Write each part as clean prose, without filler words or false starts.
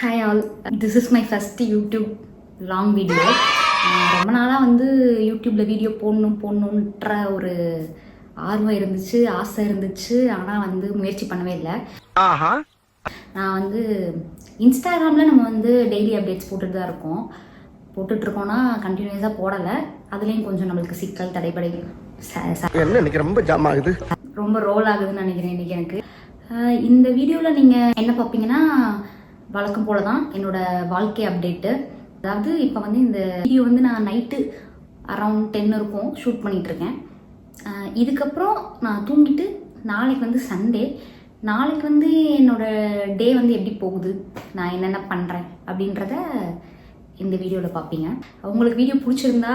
Hi all, this is my first YouTube long video. ரொம்ப நாளாக வந்து யூடியூப்பில் வீடியோ போடணுன்ற ஒரு ஆர்வம் இருந்துச்சு, ஆசை இருந்துச்சு. ஆனால் வந்து முயற்சி பண்ணவே இல்லை. நான் வந்து இன்ஸ்டாகிராமில் நம்ம வந்து டெய்லி அப்டேட்ஸ் போட்டுட்ருக்கோன்னா கண்டினியூஸாக போடலை. அதுலேயும் கொஞ்சம் நம்மளுக்கு சிக்கல் தடைபடை ரொம்ப ஜாம் ஆகுது, ரொம்ப ரோல் ஆகுதுன்னு நினைக்கிறேன் இன்றைக்கி எனக்கு. இந்த வீடியோவில் நீங்கள் என்ன பார்ப்பீங்கன்னா, வழக்கம் போல தான் என்னோடய வாழ்க்கை அப்டேட்டு. அதாவது இப்போ வந்து இந்த வீடியோ வந்து நான் நைட்டு அரவுண்ட் 10 இருக்கும் ஷூட் பண்ணிகிட்ருக்கேன். இதுக்கப்புறம் நான் தூங்கிட்டு நாளைக்கு வந்து சண்டே. நாளைக்கு வந்து என்னோடய டே வந்து எப்படி போகுது, நான் என்னென்ன பண்ணுறேன் அப்படின்றத இந்த வீடியோவில் பார்ப்பீங்க. உங்களுக்கு வீடியோ பிடிச்சிருந்தா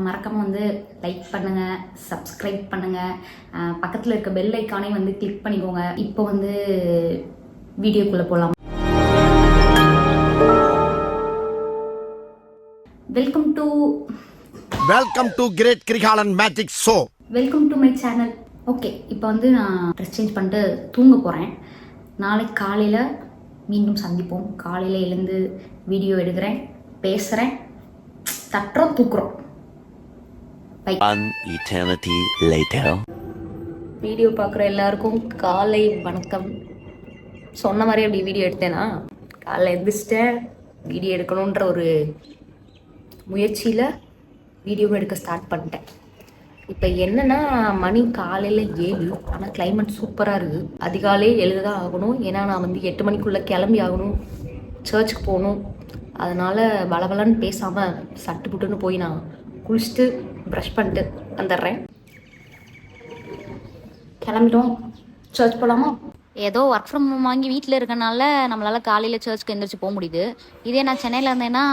மறக்காமல் வந்து லைக் பண்ணுங்கள், சப்ஸ்கிரைப் பண்ணுங்கள், பக்கத்தில் இருக்க பெல் ஐக்கானே வந்து கிளிக் பண்ணிக்கோங்க. இப்போ வந்து வீடியோக்குள்ளே போகலாம். Welcome to great Kirikalan magic show. Welcome to my channel. Okay, இப்போ வந்து நான் ட்ரெஸ் சேஞ்ச் பண்ணிட்டு தூங்க போகிறேன். நாளைக்கு காலையில் மீண்டும் சந்திப்போம். காலையில் எழுந்து வீடியோ எடுக்கிறேன், பேசுகிறேன், தட்டுறோம், தூக்குறோம். வீடியோ பார்க்குற எல்லாருக்கும் காலை வணக்கம். சொன்ன மாதிரி அப்படி வீடியோ எடுத்தேன்னா காலையில் எழுந்திரிச்சிட்டேன், வீடியோ எடுக்கணுன்ற ஒரு முயற்சியில் வீடியோவை எடுக்க ஸ்டார்ட் பண்ணிட்டேன். இப்போ என்னென்னா மணி காலையில் 7, ஆனால் கிளைமேட் சூப்பராக இருக்குது. அதிகாலையே எழுததான் ஆகணும், ஏன்னா நான் வந்து 8 மணிக்குள்ளே கிளம்பி ஆகணும், சர்ச்சுக்கு போகணும். அதனால் பலபலன்னு பேசாமல் சட்டு புட்டுன்னு போய் நான் குளிச்சுட்டு ப்ரஷ் பண்ணிட்டு வந்துடுறேன். கிளம்பிட்டோம், சர்ச் போகலாமா? ஏதோ ஒர்க் ஃப்ரம் ஹோம் வாங்கி வீட்டில் இருக்கனால நம்மளால் காலையில் சர்ச்சுக்கு எந்திரிச்சு போக முடியுது. இதே நான் சென்னையில் இருந்தேன்னா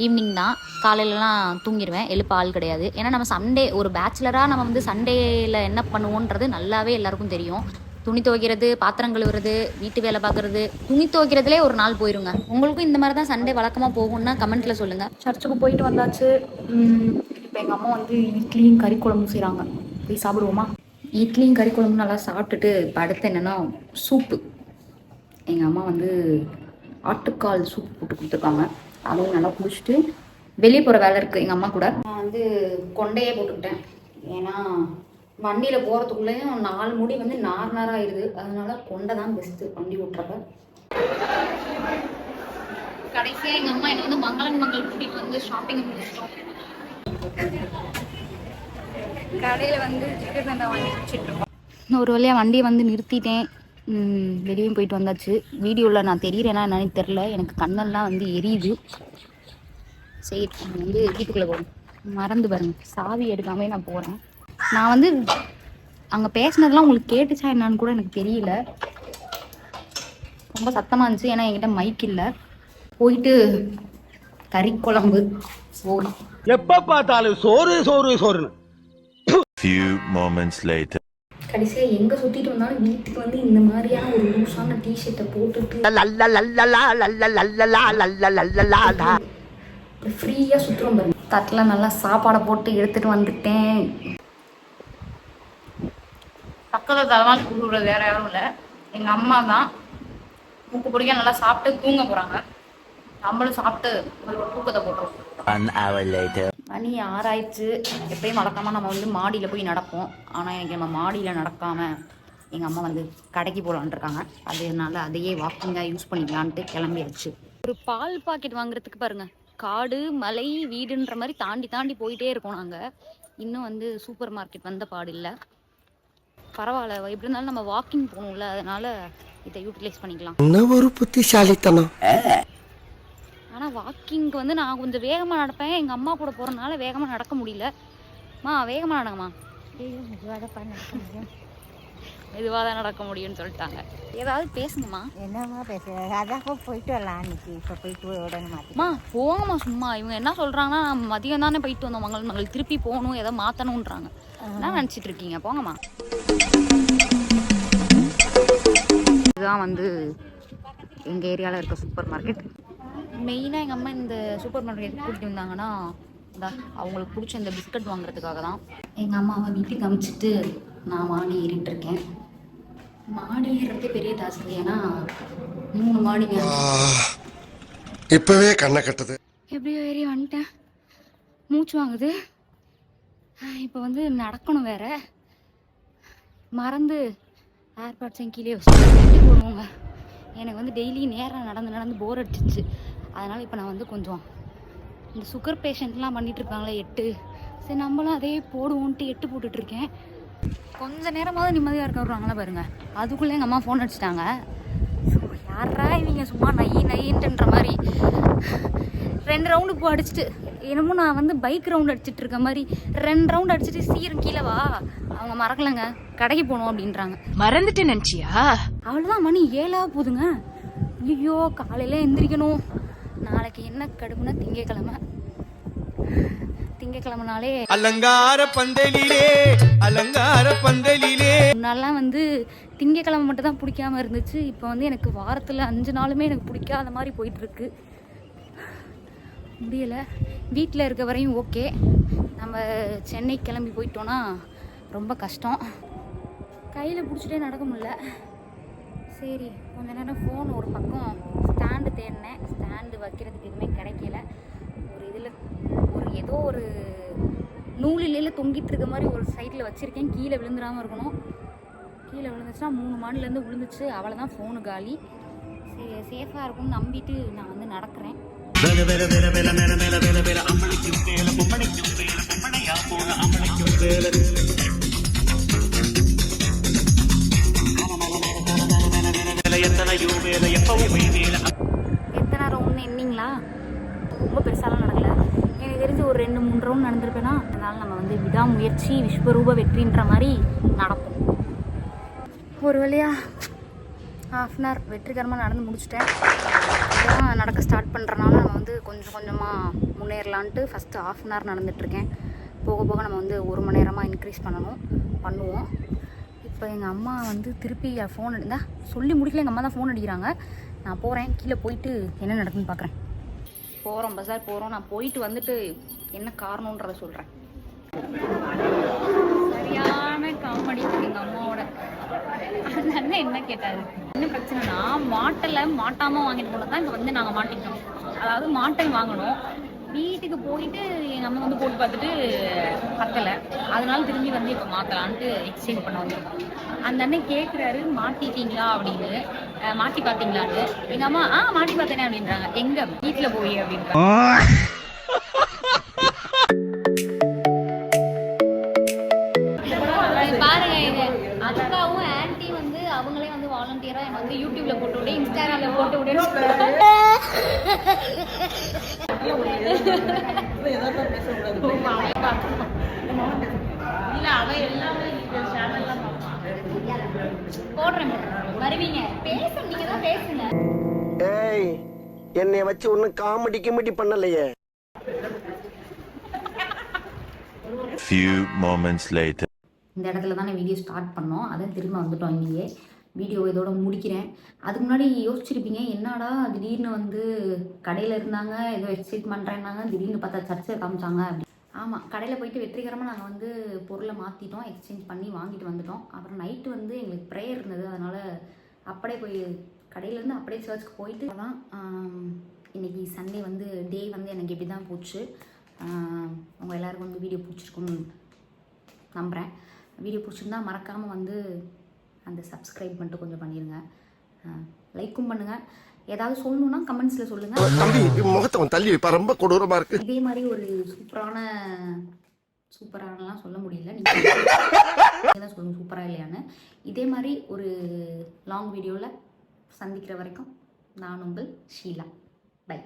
ஈவினிங் தான், காலையிலலாம் தூங்கிடுவேன், எழுப்ப ஆள் கிடையாது. ஏன்னா நம்ம சண்டே ஒரு பேச்சுலராக நம்ம வந்து சண்டேயில் என்ன பண்ணுவோன்றது நல்லாவே எல்லாருக்கும் தெரியும். துணி துவைக்கிறது, பாத்திரம் கழுவுறது, வீட்டு வேலை பார்க்குறது, துணி துவைக்கிறதுலே ஒரு நாள் போயிருங்க. உங்களுக்கும் இந்த மாதிரி தான் சண்டே வழக்கமாக போகும்னா கமெண்ட்டில் சொல்லுங்கள். சர்ச்சுக்கு போயிட்டு வந்தாச்சு. இப்போ எங்கள் அம்மா வந்து இட்லியும் கறி குழம்பும் செய்கிறாங்க, போய் சாப்பிடுவோமா? இட்லியும் கறி குழம்பு நல்லா சாப்பிட்டுட்டு இப்போ அடுத்து என்னென்னா சூப்பு. எங்கள் அம்மா வந்து ஆட்டுக்கால் சூப் போட்டு கொடுத்துருக்காங்க, அதுவும் நல்லா குடிச்சிட்டு வெளியே போகிற வேலை இருக்குது எங்கள் அம்மா கூட. நான் வந்து கொண்டையே போட்டுக்கிட்டேன், ஏன்னா வண்டியில் போகிறதுக்குள்ளேயும் 4 முடி வந்து நார் ஆயிடுது. அதனால கொண்டை தான் பெஸ்ட்டு வண்டி ஓட்டுறப்ப. கடைசியாக எங்கள் அம்மா என்னை வந்து மங்கள் கூட்டிகிட்டு வந்து ஷாப்பிங் முடிச்சிட்டோம். கடையில் வந்து சிக்கன் சண்டை வாங்கி வச்சுட்ருக்கோம். ஒரு வழியாக வண்டியை வந்து நிறுத்திட்டேன், வெளியும் போயிட்டு வந்தாச்சு. வீடியோவில் நான் தெரிகிறேன்னா என்னன்னு தெரில, எனக்கு கண்ணெல்லாம் வந்து எரியுது. சரி, நான் வந்து வீட்டுக்குள்ளே போகிறேன். மறந்து பாருங்க, சாவி எடுக்காமே நான் போகிறேன். நான் வந்து அங்கே பேசினதெல்லாம் உங்களுக்கு கேட்டுச்சா என்னான்னு கூட எனக்கு தெரியல, ரொம்ப சத்தமாக இருந்துச்சு. ஏன்னா என்கிட்ட மைக் இல்லை. போயிட்டு கறி குழம்பு சோறு, எப்போ பார்த்தாலும் சோறு சோறு சோறுன்னு. Few moments later. கடைசியா எங்க சுத்திட்டு வந்தாலும் வீட்டுக்கு வந்து இந்த மாதிரியான ஒரு லூஸான டிஷர்ட்டை போட்டுட்டு ஃப்ரீயா சுத்துறோம் பாருங்க. தட்டில் நல்லா சாப்பாடை போட்டு எடுத்துட்டு வந்துட்டேன். பக்கத்தில் தலைவாள் கூடுறது வேற யாரும் இல்லை, எங்க அம்மா தான். மூக்கு பிடிக்க நல்லா சாப்பிட்டு தூங்க போறாங்க. நம்மளும் சாப்பிட்டு ஒரு தூக்கத்தை போட்டோம். 1 hour later. மணி 6 ஆயிடுச்சு. எப்பயும் வழக்கமாக நம்ம வந்து மாடியில் போய் நடப்போம், ஆனால் எனக்கு நம்ம மாடியில் நடக்காமல் எங்கள் அம்மா வந்து கடைக்கு போகலான் இருக்காங்க. அதனால அதையே வாக்கிங்காக யூஸ் பண்ணிக்கலான்ட்டு கிளம்பிடுச்சு. ஒரு பால் பாக்கெட் வாங்குறதுக்கு பாருங்க, காடு மலை வீடுன்ற மாதிரி தாண்டி தாண்டி போயிட்டே இருக்கோம் நாங்கள். இன்னும் வந்து சூப்பர் மார்க்கெட் வந்த பாடு இல்லை. பரவாயில்ல, எப்படி இருந்தாலும் நம்ம வாக்கிங் போகணும்ல, அதனால இதை யூட்டிலைஸ் பண்ணிக்கலாம். என்ன ஒரு புத்திசாலித்தனம். ஆனால் வாக்கிங்க்கு வந்து நான் கொஞ்சம் வேகமாக நடப்பேன், எங்கள் அம்மா கூட போகிறதுனால வேகமாக நடக்க முடியலம்மா. வேகமாக நடங்கம்மா. மெதுவாக தான் நடக்க முடியும்னு சொல்லிட்டாங்க. ஏதாவது பேசுங்கம்மா. என்னம்மா பேசுகிறேன், அதான் போயிட்டு வரலாம் அன்னைக்கு. இப்போ போயிட்டு உடனே மாற்றிம்மா போங்கம்மா. சும்மா இவங்க என்ன சொல்கிறாங்கன்னா, மதியம் தானே போயிட்டு வந்தோம் மங்கள் திருப்பி போகணும், எதாவது மாற்றணுன்றாங்க. என்ன நினச்சிட்டு இருக்கீங்க, போங்கம்மா. இதுதான் வந்து எங்கள் ஏரியாவில் இருக்க சூப்பர் மார்க்கெட். மெயினாக எங்கள் அம்மா இந்த சூப்பர் மார்க்கெட் கூட்டிகிட்டு வந்தாங்கன்னா அவங்களுக்கு பிடிச்ச இந்த பிஸ்கட் வாங்குறதுக்காக தான். எங்கள் அம்மாவை வீட்டுக்கு அமிச்சிட்டு நான் மாடி ஏறிட்டு இருக்கேன். மாடி ஏறுறதே பெரிய டாஸ்க், ஏன்னா 3 மாடிங்க. இப்பவே கண்ணை கட்டுது. எப்படியோ ஏறி வந்துட்டேன். மூச்சு வாங்குது. இப்போ வந்து நடக்கணும் வேற. மறந்து ஏர்பாட்ஸையும் கீழே வச்சு போடுவோங்க. எனக்கு வந்து டெய்லி நேரம் நடந்து நடந்து போர் அடிச்சிச்சு. அதனால் இப்போ நான் வந்து கொஞ்சம் இந்த சுகர் பேஷண்ட்லாம் பண்ணிகிட்டு இருக்காங்களே 8, சரி நம்மளும் அதே போடுவோன்ட்டு 8 போட்டுட்ருக்கேன். கொஞ்ச நேரமாவது நிம்மதியாக இருக்க விட்றாங்களா பாருங்க. அதுக்குள்ளே எங்கள் அம்மா ஃபோன் அடிச்சிட்டாங்க. யாரா இவங்க சும்மா நைன்ட்டுன்ற மாதிரி 2 ரவுண்டு இப்போ அடிச்சுட்டு, என்னமோ நான் வந்து பைக் ரவுண்ட் அடிச்சுட்டு இருக்க மாதிரி 2 ரவுண்ட் அடிச்சுட்டு சீரம் கீழே வா, அவங்க மறக்கலைங்க, கடைக்கு போகணும் அப்படின்றாங்க. மறந்துட்டு நினைச்சியா? அவ்வளோதான், மணி 7 போகுதுங்க. ஐயோ காலையில் எந்திரிக்கணும். நாளைக்கு என்ன கடுப்புனா திங்கக்கிழமைனாலே அலங்கார பந்தலிலே அலங்கார பந்தலிலே. முன்னாலாம் வந்து திங்கக்கிழமை மட்டும் தான் பிடிக்காம இருந்துச்சு. இப்போ வந்து எனக்கு வாரத்தில் 5 நாளுமே எனக்கு பிடிக்காத மாதிரி போயிட்டுருக்கு. முடியலை. வீட்டில் இருக்க வரையும் ஓகே. நம்ம சென்னை கிளம்பி போயிட்டோன்னா ரொம்ப கஷ்டம். கையில் பிடிச்சிட்டே நடக்க முடியல. சரி கொஞ்ச நேரம் ஃபோன் ஒரு பக்கம் ஸ்டாண்டு தேடினேன். ஸ்டாண்டு வைக்கிறதுக்கு எதுவுமே கிடைக்கல. ஒரு இதில் ஏதோ ஒரு நூலிலேயே தொங்கிட்டு இருக்க மாதிரி ஒரு சைடில் வச்சுருக்கேன். கீழே விழுந்துடாமல் இருக்கணும். கீழே விழுந்துச்சுன்னா 3 மாடிலேருந்து விழுந்துச்சு, அவ்வளோதான், ஃபோனு காலி. சரி சேஃபாக இருக்கும்னு நம்பிட்டு நான் வந்து நடக்கிறேன். எத்தனை ரவுண்ட் எண்ணிங்களா? ரொம்ப பெருசாலாம் நடக்கல. எனக்கு தெரிஞ்சு ஒரு 2-3 ரவுண்ட் நடந்திருப்பேன்னா. அதனால நம்ம வந்து விடாமுயற்சி விஸ்வரூப வெற்றின்ற மாதிரி நடப்போம். ஒரு வழியாக 1/2 hour வெற்றிகரமாக நடந்து முடிச்சிட்டேன். அப்புறம் நடக்க ஸ்டார்ட் பண்ணுறனால நம்ம வந்து கொஞ்சம் கொஞ்சமாக முன்னேறலான்ட்டு ஃபஸ்ட்டு 1/2 hour நடந்துகிட்ருக்கேன். போக போக நம்ம வந்து 1 மணி நேரமாக இன்க்ரீஸ் பண்ணுவோம். இப்போ எங்கள் அம்மா வந்து திருப்பி ஃபோன் இருந்தால் சொல்லி முடிக்கல. எங்கள் அம்மா தான் ஃபோன் அடிக்கிறாங்க. நான் போகிறேன், கீழே போயிட்டு என்ன நடக்குதுன்னு பார்க்குறேன். போகிறோம், பஸார் போகிறோம். நான் போயிட்டு வந்துட்டு என்ன காரணன்றதை சொல்கிறேன். சரியான காமெடி எங்கள் அம்மாவோட. அந்த அண்ணன் என்ன கேட்டாரு, என்ன பிரச்சனைனா மாட்டாமல் வாங்கிட்டு போனது தான் இப்போ வந்து நாங்கள் மாட்டிக்கிட்டோம். அதாவது மாட்டல் வாங்கணும். வீட்டுக்கு போயிட்டு எங்கள் அம்மா வந்து போட்டு பார்த்துட்டு பத்தலை. அதனால திரும்பி வந்து இப்போ மாற்றலான்ட்டு எக்ஸ்சேஞ்ச் பண்ண வந்திருக்கோம். அந்த அண்ணன் கேட்குறாரு மாட்டிட்டீங்களா அப்படின்னு. மாட்டி பார்த்தீங்களான்னு. எங்கள் அம்மா மாட்டி பார்த்தேனே அப்படின்றாங்க. எங்கே? வீட்டில் போய் அப்படின்றாங்க. பாருங்க, இது அக்காவும் ஆன்டி வந்து அவங்களே வந்து வாலண்டியரா என்ன வந்து யூடியூப்ல போட்டு விட, இன்ஸ்டாகிராம்ல போட்டு விட. இல்ல அவ எல்லாமே சேனல்லாம் போடுறேன். வருவீங்க, பேச நீங்க தான் பேசுங்க. ஏய், என்னைய வச்சு ஒன்னும் காமெடி பண்ணலையே. Few moments later. இந்த இடத்துல தானே வீடியோ ஸ்டார்ட் பண்ணோம். அதான் திரும்ப வந்துட்டோம். இங்கேயே வீடியோ இதோட முடிக்கிறேன். அதுக்கு முன்னாடி யோசிச்சிருப்பீங்க, என்னடா திடீர்னு வந்து கடையில் இருந்தாங்க, ஏதோ எக்ஸைட் பண்ணுறேன்னாங்க, திடீர்னு பார்த்தா சர்ச்சை காமிச்சாங்க அப்படி. ஆமாம், கடையில் போயிட்டு வெற்றிகரமாக நாங்கள் வந்து பொருளை மாற்றிட்டோம், எக்ஸ்சேஞ்ச் பண்ணி வாங்கிட்டு வந்துட்டோம். அப்புறம் நைட்டு வந்து எங்களுக்கு ப்ரேயர் இருந்தது. அதனால் அப்படியே போய் கடையிலேருந்து அப்படியே சர்ச்சுக்கு போயிட்டு தான். இன்றைக்கி சண்டே வந்து டே வந்து எனக்கு எப்படி தான் போச்சு. உங்கள் எல்லாருக்கும் வந்து வீடியோ பிடிச்சிருக்குன்னு நம்புகிறேன். வீடியோ பிடிச்சிருந்தா மறக்காமல் வந்து அந்த சப்ஸ்கிரைப் பண்ணிட்டு கொஞ்சம் பண்ணிடுங்க. லைக்கும் பண்ணுங்கள். ஏதாவது சொல்லணுன்னா கமெண்ட்ஸில் சொல்லுங்கள். தம்பி முகத்தை தள்ளி வைப்பா, ரொம்ப கொடூரமாக இருக்குது. இதே மாதிரி ஒரு சூப்பரானலாம் சொல்ல முடியல, நீங்கள் தான் சொல்லுங்கள் சூப்பராக இல்லையான்னு. இதே மாதிரி ஒரு லாங் வீடியோவில் சந்திக்கிற வரைக்கும் நான் உங்கள் ஷீலா. பை.